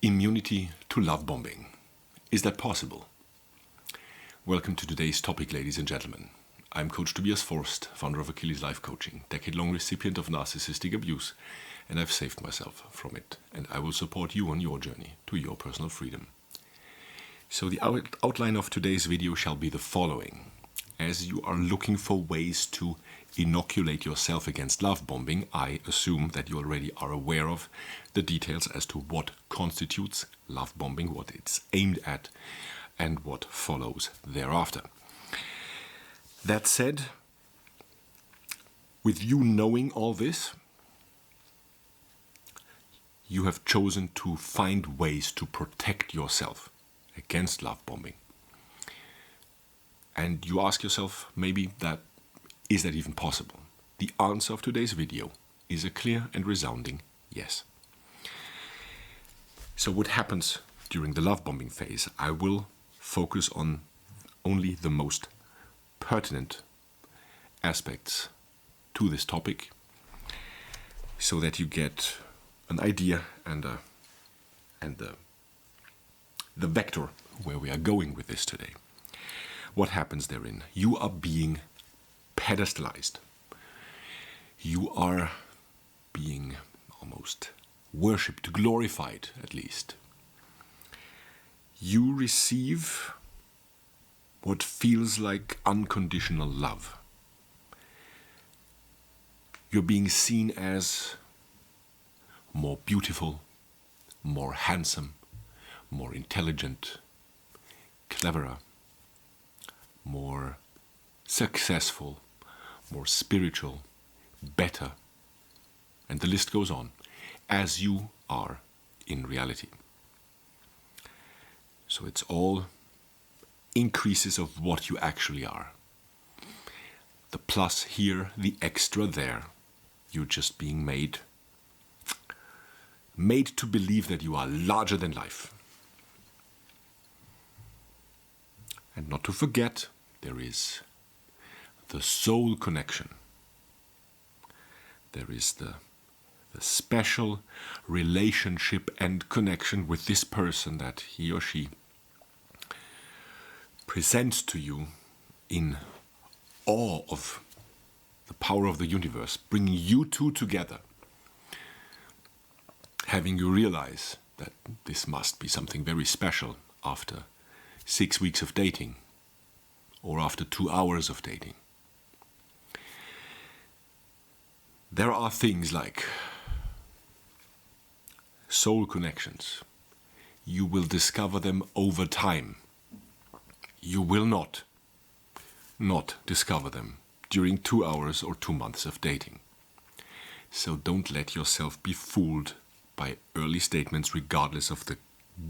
Immunity to love bombing. Is that possible? Welcome to today's topic, ladies and gentlemen. I'm Coach Tobias Forst, founder of Achilles Life Coaching, decade-long recipient of narcissistic abuse, and I've saved myself from it, and I will support you on your journey to your personal freedom. So the outline of today's video shall be the following. As you are looking for ways to inoculate yourself against love bombing, I assume that you already are aware of the details as to what constitutes love bombing, what it's aimed at, and what follows thereafter. That said, with you knowing all this, you have chosen to find ways to protect yourself against love bombing. And you ask yourself, maybe, is that even possible? The answer of today's video is a clear and resounding yes. So what happens during the love bombing phase? I will focus on only the most pertinent aspects to this topic so that you get an idea and the vector where we are going with this today. What happens therein? You are being pedestalized. You are being almost worshipped, glorified at least. You receive what feels like unconditional love. You're being seen as more beautiful, more handsome, more intelligent, cleverer, more successful, more spiritual, better, and the list goes on, as you are in reality. So it's all increases of what you actually are. The plus here, the extra there. You're just being made to believe that you are larger than life. And not to forget, there is the soul connection. There is the special relationship and connection with this person that he or she presents to you in awe of the power of the universe, bringing you two together, having you realize that this must be something very special after 6 weeks of dating or after 2 hours of dating. There are things like soul connections. You will discover them over time. You will not discover them during 2 hours or 2 months of dating. So don't let yourself be fooled by early statements regardless of the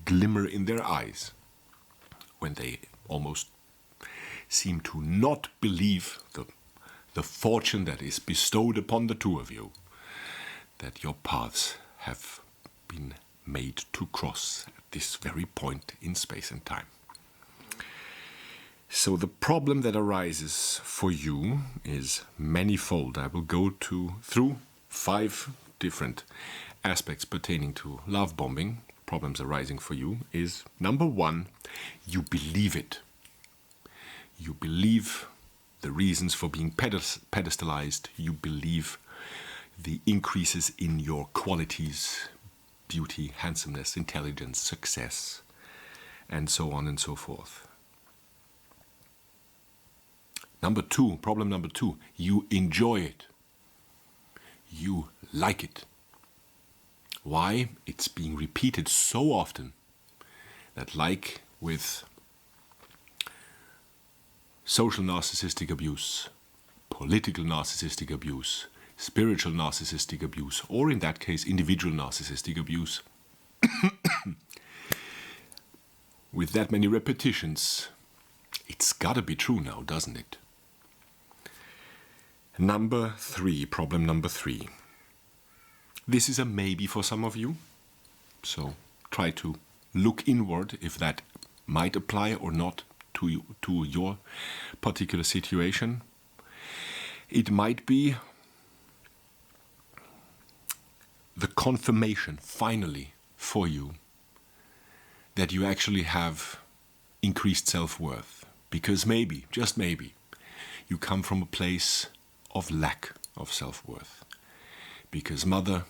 glimmer in their eyes, when they almost seem to not believe the fortune that is bestowed upon the two of you, that your paths have been made to cross at this very point in space and time. So the problem that arises for you is manifold. I will go through 5 different aspects pertaining to love bombing. Problems arising for you is, number 1, you believe it. You believe the reasons for being pedestalized. You believe the increases in your qualities, beauty, handsomeness, intelligence, success, and so on and so forth. Problem number 2, you enjoy it. You like it. Why? It's being repeated so often that, like with social narcissistic abuse, political narcissistic abuse, spiritual narcissistic abuse, or in that case, individual narcissistic abuse, with that many repetitions, it's gotta be true now, doesn't it? Problem number 3. This is a maybe for some of you, so try to look inward if that might apply or not to your particular situation. It might be the confirmation, finally, for you, that you actually have increased self-worth. Because maybe, just maybe, you come from a place of lack of self-worth. Because mother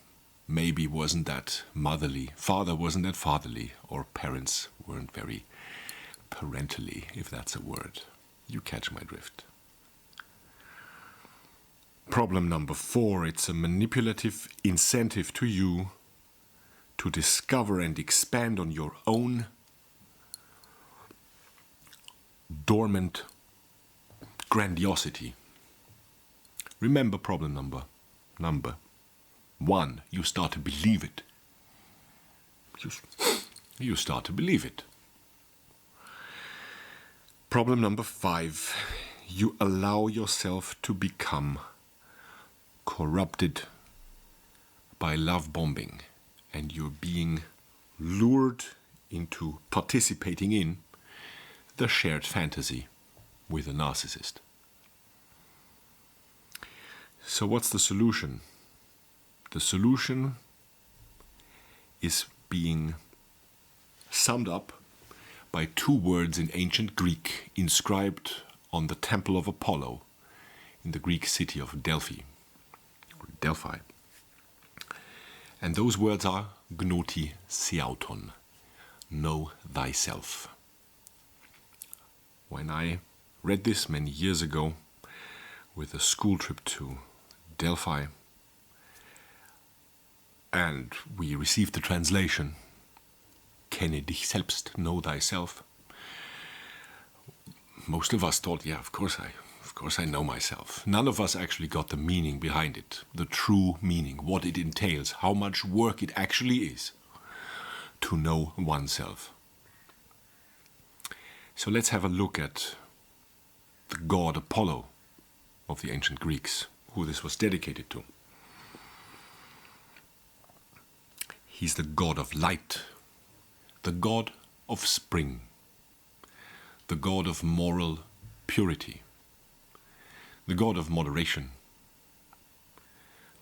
maybe wasn't that motherly, father wasn't that fatherly, or parents weren't very parentally, if that's a word. You catch my drift. Problem number 4, it's a manipulative incentive to you to discover and expand on your own dormant grandiosity. Remember problem number 1, you start to believe it. You start to believe it. Problem number 5, you allow yourself to become corrupted by love bombing, and you're being lured into participating in the shared fantasy with a narcissist. So what's the solution? The solution is being summed up by 2 words in ancient Greek inscribed on the temple of Apollo in the Greek city of Delphi. And those words are gnoti seauton, know thyself. When I read this many years ago with a school trip to Delphi, and we received the translation, kenne dich selbst, know thyself. Most of us thought, yeah, of course I know myself. None of us actually got the meaning behind it, the true meaning, what it entails, how much work it actually is to know oneself. So let's have a look at the god Apollo of the ancient Greeks, who this was dedicated to. He's the god of light, the god of spring, the god of moral purity, the god of moderation,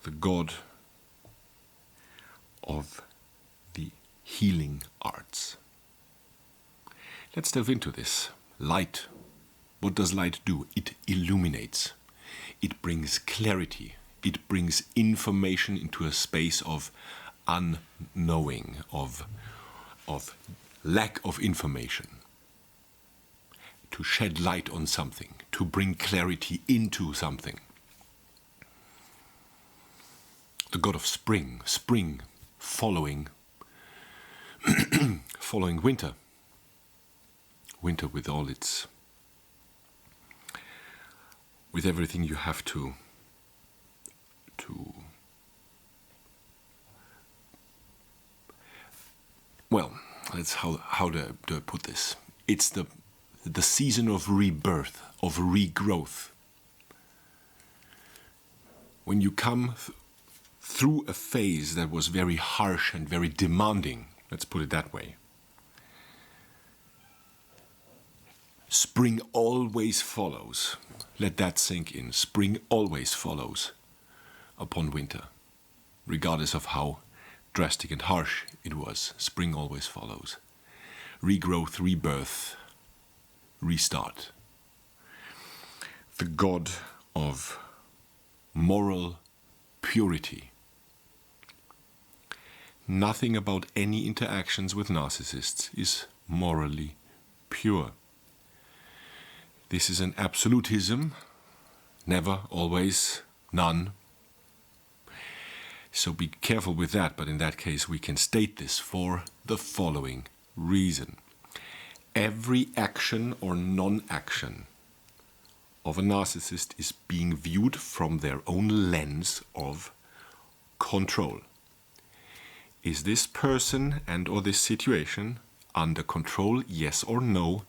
the god of the healing arts. Let's delve into this. Light. What does light do? It illuminates. It brings clarity. It brings information into a space of unknowing, of lack of information. To shed light on something, to bring clarity into something. The god of spring, spring following following winter. Winter with all its, with everything you have to well, that's how do I put this? It's the season of rebirth, of regrowth. When you come through a phase that was very harsh and very demanding, let's put it that way, spring always follows. Let that sink in. Spring always follows upon winter. Regardless of how drastic and harsh it was, spring always follows. Regrowth, rebirth, restart. The god of moral purity. Nothing about any interactions with narcissists is morally pure. This is an absolutism, never, always, none. So be careful with that, but in that case we can state this for the following reason. Every action or non-action of a narcissist is being viewed from their own lens of control. Is this person and or this situation under control, yes or no?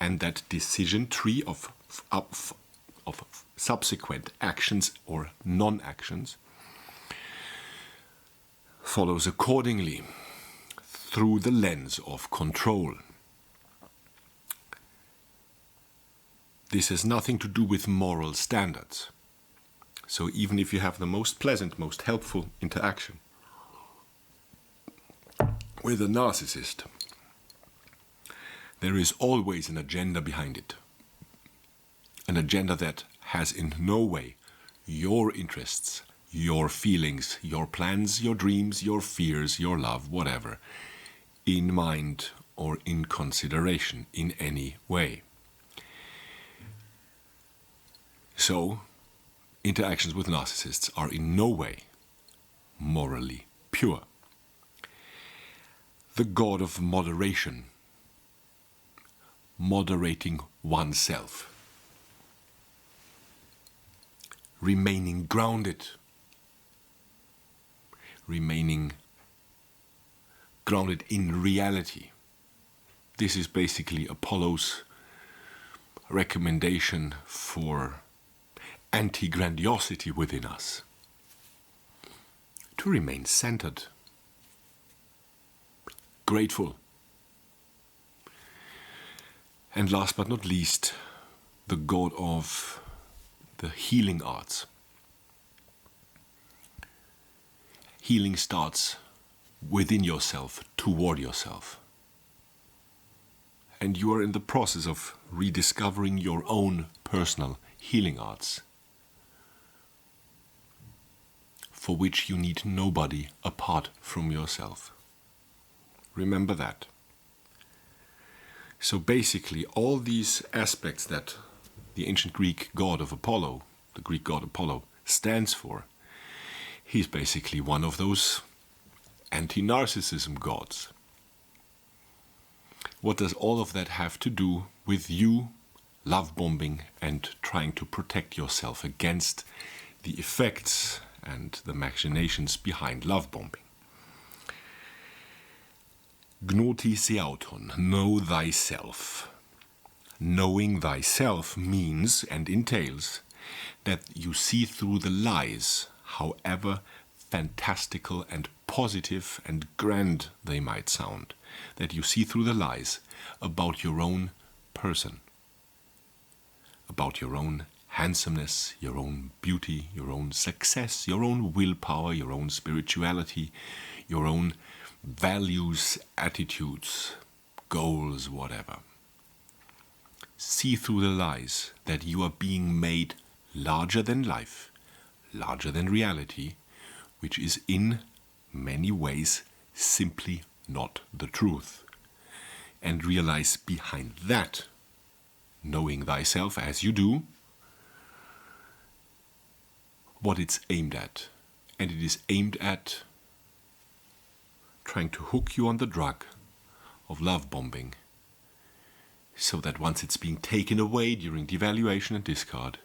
And that decision tree of subsequent actions or non-actions follows accordingly through the lens of control. This has nothing to do with moral standards. So even if you have the most pleasant, most helpful interaction with a narcissist, there is always an agenda behind it. An agenda that has in no way your interests, your feelings, your plans, your dreams, your fears, your love, whatever, in mind or in consideration in any way. So, interactions with narcissists are in no way morally pure. The god of moderation, moderating oneself, remaining grounded, remaining grounded in reality. This is basically Apollo's recommendation for anti-grandiosity within us. To remain centered, grateful, and last but not least, the god of the healing arts. Healing starts within yourself, toward yourself. And you are in the process of rediscovering your own personal healing arts, for which you need nobody apart from yourself. Remember that. So basically, all these aspects that the ancient Greek god of Apollo, the Greek god Apollo, stands for, he's basically one of those anti-narcissism gods. What does all of that have to do with you love bombing and trying to protect yourself against the effects and the machinations behind love bombing? Gnoti seauton, know thyself. Knowing thyself means and entails that you see through the lies, however fantastical and positive and grand they might sound, that you see through the lies about your own person, about your own handsomeness, your own beauty, your own success, your own willpower, your own spirituality, your own values, attitudes, goals, whatever. See through the lies that you are being made larger than life, larger than reality, which is in many ways simply not the truth. And realize behind that, knowing thyself as you do, what it's aimed at. And it is aimed at trying to hook you on the drug of love bombing, so that once it's being taken away during devaluation and discard,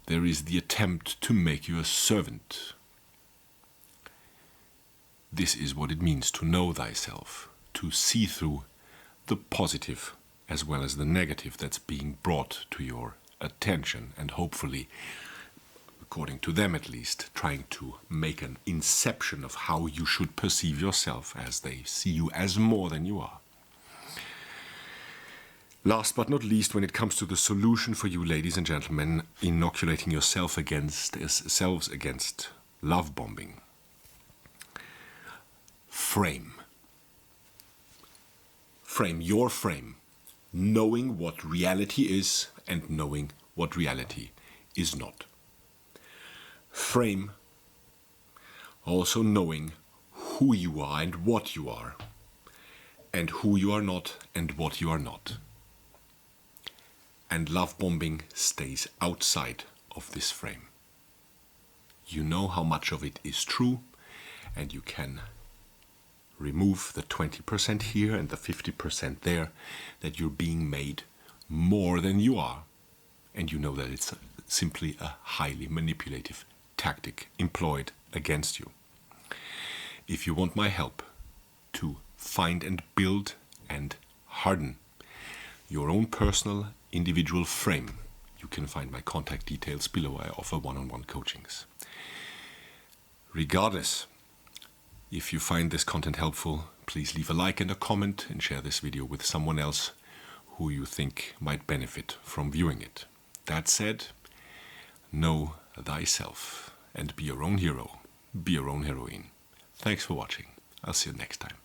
there is the attempt to make you a servant. This is what it means to know thyself, to see through the positive as well as the negative that's being brought to your attention, and hopefully, according to them at least, trying to make an inception of how you should perceive yourself as they see you as more than you are. Last but not least, when it comes to the solution for you, ladies and gentlemen, inoculating yourselves against love bombing. Frame. Frame your frame, knowing what reality is and knowing what reality is not. Frame also knowing who you are and what you are, and who you are not and what you are not. And love bombing stays outside of this frame. You know how much of it is true, and you can remove the 20% here and the 50% there, that you're being made more than you are, and you know that it's simply a highly manipulative tactic employed against you. If you want my help to find and build and harden your own personal individual frame, you can find my contact details below. I offer one-on-one coachings. Regardless, if you find this content helpful, please leave a like and a comment and share this video with someone else who you think might benefit from viewing it. That said, know thyself and be your own hero, be your own heroine. Thanks for watching. I'll see you next time.